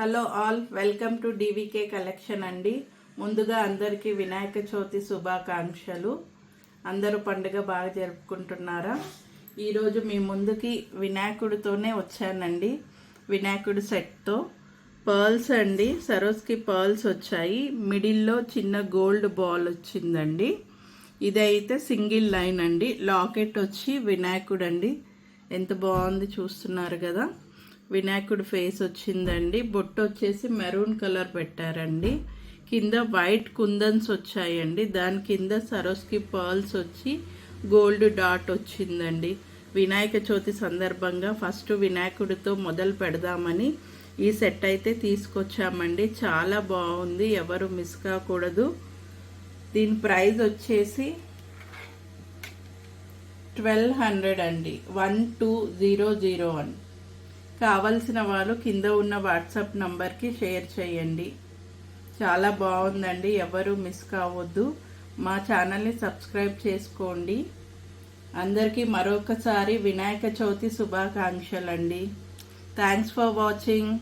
Hello all, welcome to డివికే collection అండి. ముందుగా అందరికీ వినాయక చవితి శుభాకాంక్షలు. అందరూ పండుగ బాగా జరుపుకుంటున్నారా? ఈరోజు మీ ముందుకి వినాయకుడితోనే వచ్చానండి. వినాయకుడి సెట్తో పర్ల్స్ అండి, సరోస్కి పర్ల్స్ వచ్చాయి. మిడిల్లో చిన్న గోల్డ్ బాల్ వచ్చిందండి. ఇదైతే సింగిల్ లైన్ అండి. లాకెట్ వచ్చి వినాయకుడు అండి, ఎంత బాగుంది చూస్తున్నారు కదా. వినాయకుడు ఫేస్ వచ్చిందండి. బొట్టు వచ్చేసి మెరూన్ కలర్ పెట్టారండి. కింద వైట్ కుందన్స్ వచ్చాయండి. దాని కింద సరోస్కి పర్ల్స్ వచ్చి గోల్డ్ డాట్ వచ్చిందండి. వినాయక చవితి సందర్భంగా ఫస్ట్ వినాయకుడితో మొదలు పెడదామని ఈ సెట్ అయితే తీసుకొచ్చామండి. చాలా బాగుంది, ఎవరు మిస్ కాకూడదు. దీని ప్రైస్ వచ్చేసి 1200 అండి. 12001. కావలసిన వాళ్ళు కింద ఉన్న వాట్సాప్ నంబర్కి షేర్ చేయండి. చాలా బాగుందండి, ఎవరు మిస్ కావద్దు. మా ఛానల్ని సబ్స్క్రైబ్ చేసుకోండి. అందరికీ మరొకసారి వినాయక చవితి శుభాకాంక్షలండి. Thanks for watching.